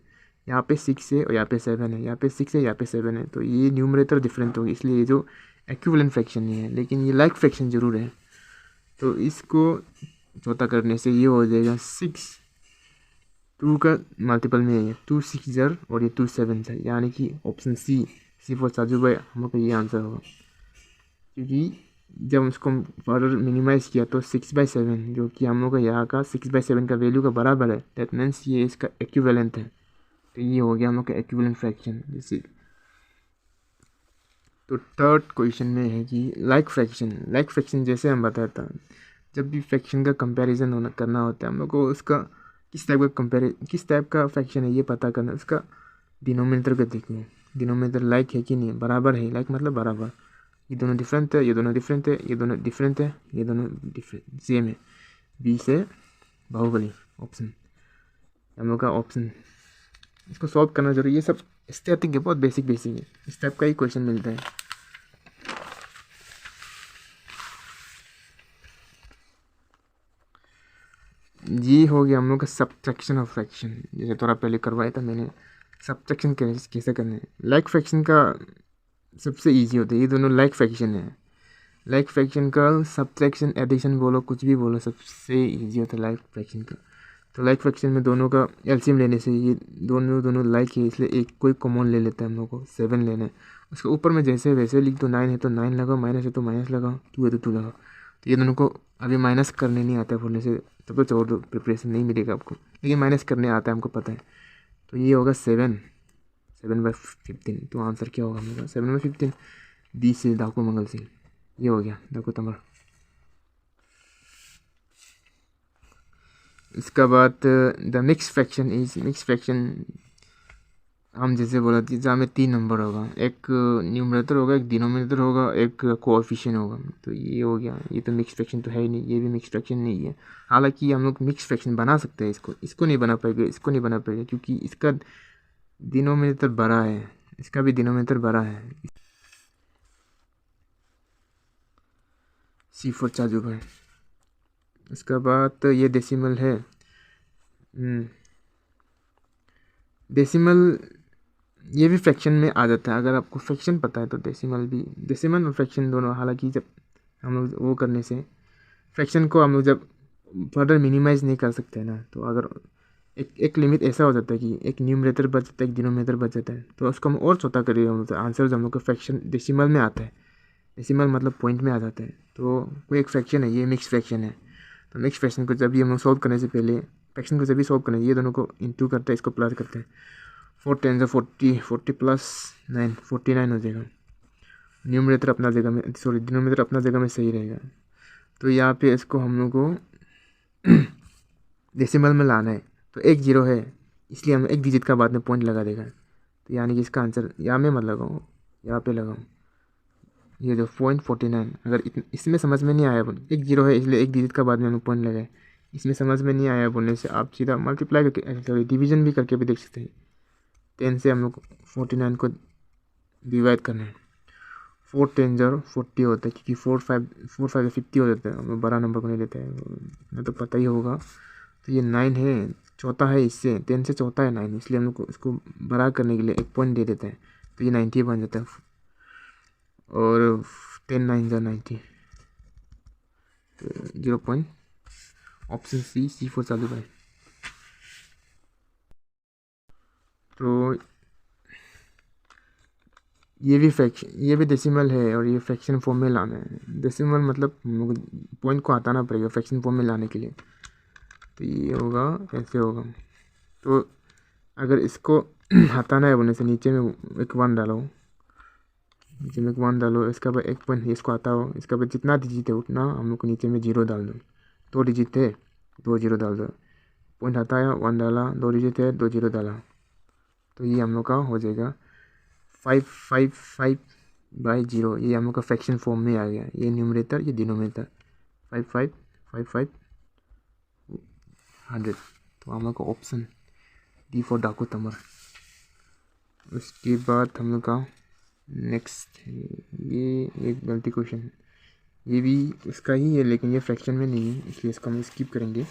यहाँ पे 6 है और यहाँ पे 7 है, यहाँ पे 6 है, यहाँ पे 7 है, तो ये न्यूमरेटर डिफरेंट होगी, इसलिए ये जो इक्विवेलेंट फ्रैक्शन नहीं है, लेकिन ये लाइक फ्रैक्शन ज़रूर है। तो इसको चौथा करने से ये हो जाएगा 6 2 का मल्टीपल में है, 2 6 और ये 2 7 है, यानी कि ऑप्शन सी फॉर साजू भाई हम लोग का ये आंसर होगा। क्योंकि जब उसको फर्दर मिनिमाइज़ किया तो 6/7, जो कि हम लोग का यहाँ का 6/7 का वैल्यू का बराबर है, दैट मीन्स ये इसका इक्विवेलेंट है। तो ये हो गया हम लोग का इक्विवेलेंट फ्रैक्शन। जैसे तो थर्ड क्वेश्चन में है कि लाइक फ्रैक्शन जैसे हम बताया था, जब भी फ्रैक्शन का कंपैरिजन करना होता है हम लोग को, उसका किस टाइप का फ्रैक्शन है ये पता करना, उसका डिनोमिनेटर को देखना। डिनोमिनेटर लाइक है कि नहीं, बराबर है, लाइक मतलब बराबर, ये दोनों डिफरेंट है, ये दोनों डिफरेंट है, ये दोनों डिफरेंट है, ये दोनों डिफरेंट सेम है। बी से बाहुबली ऑप्शन, हम लोग का ऑप्शन, इसको सॉल्व करना जरूरी। ये सब स्टैटिक है, बहुत बेसिक है, इस टाइप का ही क्वेश्चन मिलता है। ये हो गया हम लोग का सब्ट्रैक्शन ऑफ फ्रैक्शन, जैसे थोड़ा पहले करवाया था मैंने। सब्ट्रैक्शन कैसे करना है, लाइक फ्रैक्शन का सबसे इजी होता है, ये दोनों लाइक फ्रैक्शन है। लाइक फ्रैक्शन का सब्ट्रैक्शन एडिशन बोलो कुछ भी बोलो, सबसे इजी होता है लाइक फ्रैक्शन का। तो लाइक फ्रैक्शन में दोनों का एलसीएम लेने से, ये दोनों लाइक है, इसलिए एक कोई कॉमन ले लेते हैं हम लोग को, 7 लेना है। उसके ऊपर में जैसे वैसे लिख दो, 9 है तो 9 लगाओ, माइनस है तो माइनस लगाओ, 2 है तो 2 लगाओ। तो ये दोनों को अभी माइनस करने नहीं आता है बोलने से, तब तो छोड़ दो, प्रिपरेशन नहीं मिलेगा आपको, लेकिन माइनस करने आता है हमको पता है। तो ये होगा 7/15। तो आंसर क्या होगा मेरा, 7/15। बी से डाकू मंगल सिंह, ये हो गया डाकू तमर। इसका बाद द मिक्स फ्रैक्शन हम जैसे बोला थी, जहाँ में 3 नंबर होगा, एक न्यूमरेटर होगा, एक डिनोमिनेटर होगा, एक कोएफिशिएंट होगा। तो ये हो गया, ये तो मिक्स फ्रैक्शन तो है ही नहीं, ये भी मिक्स फ्रैक्शन नहीं है। हालांकि हम लोग मिक्स फ्रैक्शन बना सकते हैं, इसको नहीं बना पाएंगे, इसको नहीं बना पाएंगे, क्योंकि इसका डिनोमिनेटर बड़ा है, इसका भी डिनोमिनेटर बड़ा है। सी फॉर चाजू भाई। इसका बाद ये डेसिमल है। डेसिमल ये भी फ्रैक्शन में आ जाता है, अगर आपको फ्रैक्शन पता है तो डेसिमल और फ्रैक्शन दोनों। हालांकि जब हम लोग वो करने से फ्रैक्शन को हम लोग जब फर्दर मिनिमाइज़ नहीं कर सकते ना, तो अगर एक लिमिट ऐसा हो जाता है कि एक न्यूमरेटर बच जाता है, एक डिनोमिनेटर बच जाता है, तो उसको हम और छोटा करिए, हम लोग आंसर हम लोग का फ्रैक्शन डेसिमल में आता है। डेसिमल मतलब पॉइंट में आ जाता है। तो कोई एक फ्रैक्शन है, ये मिक्स फ्रैक्शन है। तो मिक्स फ्रैक्शन को जब भी हम लोग सॉल्व करने से पहले, फ्रैक्शन को जब भी सॉल्व करने, ये दोनों को इंटू करते हैं, इसको प्लस करते हैं। 4 10 40, 40 + 9 49 हो जाएगा। न्यूमरेटर अपना जगह में, सॉरी डिनोमिनेटर अपना जगह में सही रहेगा। तो यहाँ पे इसको हम लोग को डेसिमल में लाना है, तो 1 0 है, इसलिए हम एक डिजिट का बाद में पॉइंट लगा देगा। तो यानी कि इसका आंसर यहाँ में मत लगाऊँ, यहाँ पे लगाऊँ, ये जो .49। अगर इसमें समझ में नहीं आया, 1 0 है इसलिए एक डिजिट का बाद में हम पॉइंट लगाए, इसमें समझ में नहीं आया बोलने से आप सीधा मल्टीप्लाई करके, सॉरी डिवीजन भी करके भी देख सकते हैं। 10 से हम लोग 49 को डिवाइड करना है। 4 10 40 होता है, क्योंकि 4 5 50 हो जाता है, हम लोग बड़ा नंबर को नहीं लेते हैं, मैं तो पता ही होगा। तो ये 9 है, चौथा है, इससे 10 से चौथा है 9, इसलिए हम लोग को इसको बड़ा करने के लिए एक पॉइंट दे देते हैं, तो ये 90 बन जाता है। और 10 9 90, तो 0. ऑप्शन सी फॉर चालू भाई। तो ये भी डेसिमल है, और ये फ्रैक्शन फॉर्म में लाना है। डेसिमल मतलब पॉइंट को हटाना पड़ेगा फ्रैक्शन फॉर्म में लाने के लिए। तो ये होगा, ऐसे होगा। तो अगर इसको हटाना है बोलने से, नीचे में एक 1 डालो, नीचे में एक 1 डालो, इसका बाद एक पॉइंट इसको हटाओ, इसका बाद जितना डिजिट है उतना हम लोग को नीचे में 0 डाल दो। 2 डिजिट है, 2 0 डाल दो, पॉइंट हटाया, 1 डाला, 2 डिजिट है, 2 0 डाला। तो ये हम लोग का हो जाएगा 555/0। ये हम लोग का फ्रैक्शन फॉर्म में आ गया, ये न्यूमरेटर, ये डिनोमिनेटर, 55 100। तो हम लोग का ऑप्शन डी फॉर डाकू तमर। उसके बाद हम लोग का नेक्स्ट ये एक गलती क्वेश्चन है, ये भी उसका ही है लेकिन ये फ्रैक्शन में नहीं है, इसलिए इसको हम स्किप करेंगे।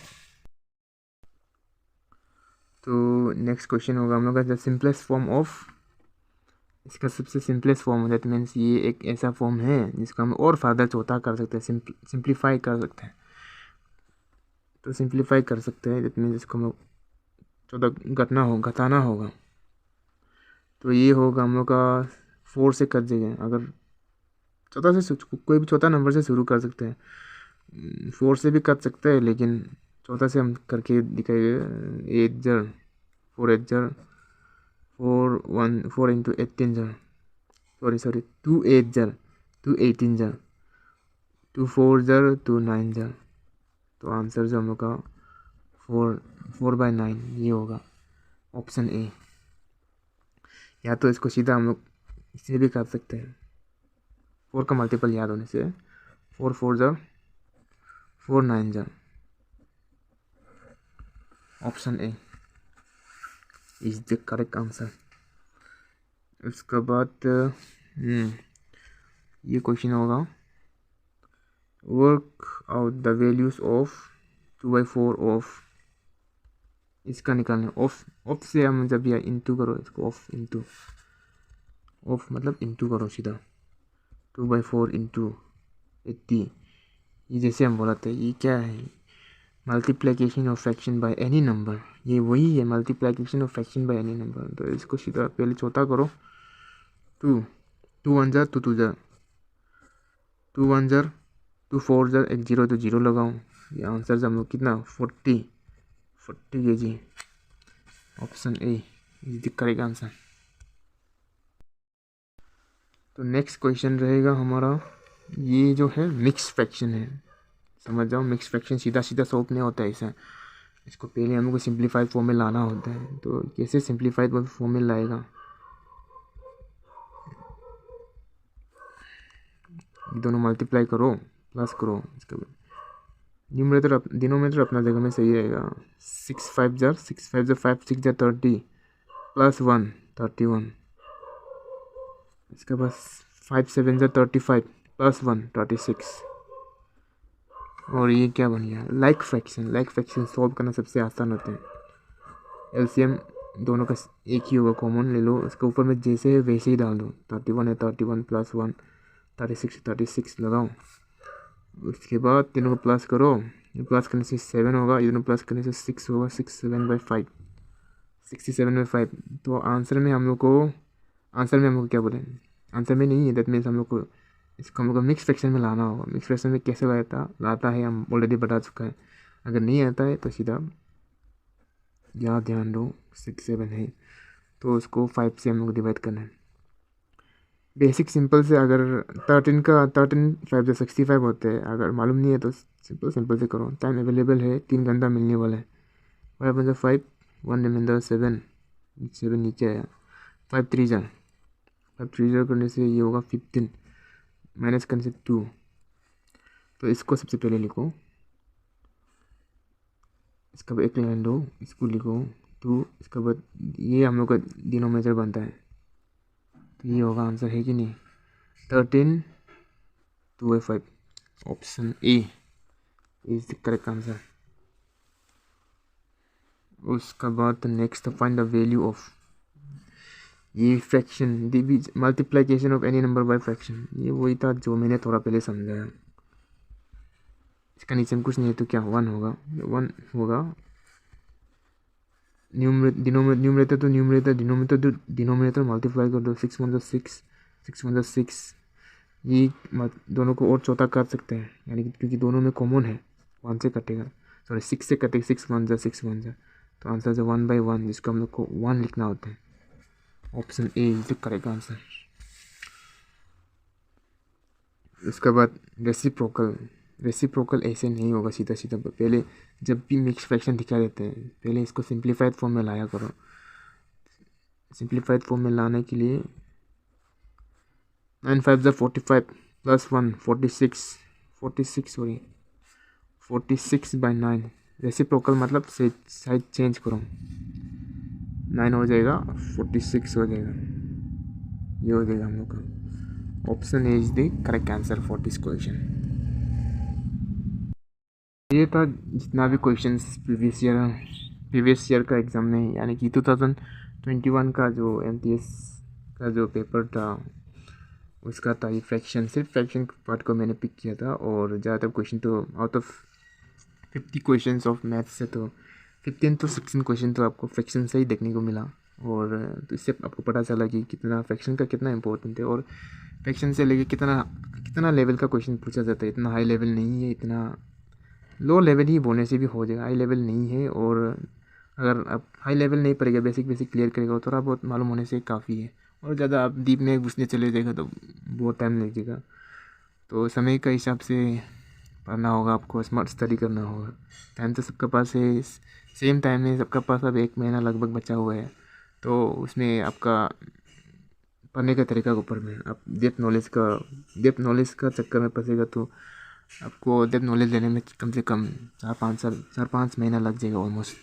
तो नेक्स्ट क्वेश्चन होगा हम लोग का द सिंपलेस्ट फॉर्म ऑफ, इसका सबसे सिंपलेस्ट फॉर्म दैट मीन्स ये एक ऐसा फॉर्म है जिसको हम और फर्दर छोटा कर सकते हैं, सिंप्लीफाई कर सकते हैं। तो सिंप्लीफाई कर सकते हैं दैट मीन्स इसको हम लोग छोटा घटाना होगा। तो ये होगा हम लोग का 4 से कट जाएगा। अगर छोटा से कोई भी छोटा नंबर से शुरू कर सकते हैं, 4 से भी कट सकते हैं लेकिन छोटा से हम करके दिखाएंगे। 8 जर 4 8 जर 4 इंटू 18 जर सॉरी 2 8 जर 2 18 जर 2 4 जर 2 9 जर। तो आंसर जो हम लोग का 4/9 ये होगा ऑप्शन ए। या तो इसको सीधा हम लोग इसे भी कर सकते हैं, 4 का मल्टीपल याद होने से 4 4 जर 4 9 जर, option A is the correct answer. उसके बाद ये क्वेश्चन होगा work out the values of 2/4 of, इसका निकालना ऑफ से हम जब यह इंटू करो इसको ऑफ मतलब इंटू करो सीधा 2/4 इंटू 80। ये जैसे हम बोला था ये क्या है, multiplication of fraction by any number, ये वही है multiplication of fraction by any number. तो इसको सीधा पहले छोटा करो 2 1 जर 2 2 जर 2 1 जर 2 4 जर एक जीरो तो जीरो लगाऊँ, ये आंसर हम लोग कितना 40 kg, option A is the correct answer. तो नेक्स्ट क्वेश्चन रहेगा हमारा, ये जो है मिक्स फ्रैक्शन है, समझ जाओ मिक्स फ्रैक्शन सीधा सीधा सॉल्व नहीं होता है ऐसा, इसको पहले हमको सिंप्लीफाइड फॉर्म में लाना होता है। तो कैसे सिंप्लीफाइड फॉर्म में लाएगा, दोनों मल्टीप्लाई करो प्लस करो, इसके बाद डिनोमिनेटर अपना जगह में सही रहेगा। 6 5 जर 5 6 जर 30 प्लस 1 31, इसके बाद 5 7 जर 35 प्लस 1 36। और ये क्या बन गया लाइक फ्रैक्शन सॉल्व करना सबसे आसान होता है। एलसीएम दोनों का एक ही होगा, कॉमन ले लो, उसके ऊपर में जैसे है वैसे ही डाल दो। 31 है 31 प्लस 1 36 लगाओ। उसके बाद तीनों को प्लस करो, प्लस करने से 7 होगा, इधर प्लस करने से 6 होगा, 67/5 67/5। तो आंसर में हम लोग को क्या बोले, आंसर में नहीं है दैट मीन्स हम लोग को इसको हम लोग को मिक्स फ्रैक्शन में लाना होगा। मिक्स फ्रैक्शन में कैसे लाता है हम ऑलरेडी बता चुका है। अगर नहीं आता है तो सीधा यहाँ ध्यान दो 6 7 है तो उसको 5 से हम लोग डिवाइड करना है। बेसिक सिंपल से अगर 13 5 65 होते हैं, अगर मालूम नहीं है तो सिंपल से करो। टाइम अवेलेबल है, 3 घंटा मिलने वाला है। 5 5 1 रिमाइंडर 7 नीचे आया। 5 3 जार करने से ये होगा 15 माइनस करने से 2। तो इसको सबसे पहले लिखो, इसका बाद एक लाइन दो, इसको लिखो 2, इसके बाद ये हम लोग का डिनोमिनेटर बनता है। तो ये होगा आंसर है कि नहीं 13 2/5, option A is the correct answer. उसका बाद next find the value of, ये fraction multiplication of any number by fraction, ये वही था जो मैंने थोड़ा पहले समझाया। इसका नीचे में कुछ नहीं है तो क्या 1 होगा डिनोमिनेटर मल्टीप्लाई कर दो। 6 1 6 ये दोनों को और चौथा कर सकते हैं, यानी कि क्योंकि दोनों में कॉमन है 1 से कटेगा, सॉरी 6 से कटेगा। 6 1 जा तो आंसर जो 1/1 जिसको हम लोग को 1 लिखना होता है, option A is the correct answer. उसके बाद रेसिप्रोकल ऐसे नहीं होगा सीधा सीधा। पहले जब भी मिक्स फ्रैक्शन दिखा देते हैं पहले इसको सिंप्लीफाइड फॉर्म में लाया करो। सिंप्लीफाइड फॉर्म में लाने के लिए 9 5 45 प्लस 1 46/9। रेसिप्रोकल मतलब साइड चेंज करो, 9 हो जाएगा, 46 हो जाएगा, ये हो जाएगा हम लोग का। Option A is the correct answer for this question. ये था जितना भी क्वेश्चंस प्रीवियस ईयर का एग्ज़ाम में, यानी कि 2021 का जो एमटीएस का जो पेपर था उसका था ये फ्रैक्शन। सिर्फ फ्रैक्शन पार्ट को मैंने पिक किया था, और ज़्यादातर क्वेश्चन तो out of 50 questions of maths से तो 15 to 16 क्वेश्चन तो आपको फ्रैक्शन से ही देखने को मिला। और तो इससे आपको पता चला कि कितना फ्रैक्शन का कितना इंपॉर्टेंट है, और फ्रैक्शन से लेके कितना लेवल का क्वेश्चन पूछा जाता है। इतना हाई लेवल नहीं है, इतना लो लेवल ही बोलने से भी हो जाएगा, हाई लेवल नहीं है। और अगर आप हाई लेवल नहीं पड़ेगा, बेसिक क्लियर करेगा, थोड़ा बहुत मालूम होने से काफ़ी है। और ज़्यादा आप डीप में घुसने चले जाएगा तो बहुत टाइम लगेगा। तो समय का हिसाब से पढ़ना होगा, आपको स्मार्ट स्टडी करना होगा। टाइम तो सबके पास है, सेम टाइम में सबके पास अब 1 महीना लगभग बचा हुआ है। तो उसमें आपका पढ़ने का तरीका के ऊपर में, आप डेप्थ नॉलेज का चक्कर में फंसेगा तो आपको डेप्थ नॉलेज लेने में कम से कम 4-5 महीना लग जाएगा ऑलमोस्ट।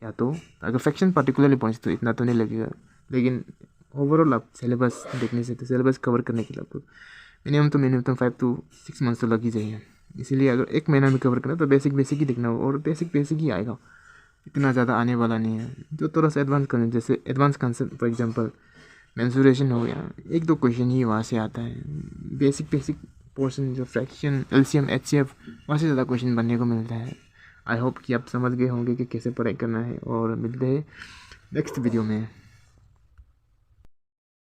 या तो अगर फ्रैक्शन पर्टिकुलरली पहुँचे तो इतना तो नहीं लगेगा, लेकिन ओवरऑल आप सिलेबस देखने से तो सिलेबस कवर करने के लिए आपको मिनिमम 5 to 6 मंथ्स तो लग ही जाएंगे। इसीलिए अगर 1 महीना में कवर करना तो बेसिक ही देखना होगा, और बेसिक ही आएगा, इतना ज़्यादा आने वाला नहीं है। जो थोड़ा सा एडवांस करना, जैसे advance concept for example mensuration हो गया, 1-2 क्वेश्चन ही वहाँ से आता है। बेसिक पोर्शन जो फ्रैक्शन, एलसीएम, एचसीएफ, वहाँ से ज़्यादा क्वेश्चन बनने को मिलता है। आई होप कि आप समझ गए होंगे कि कैसे पढ़ाई करना है, और मिलते हैं नेक्स्ट वीडियो में।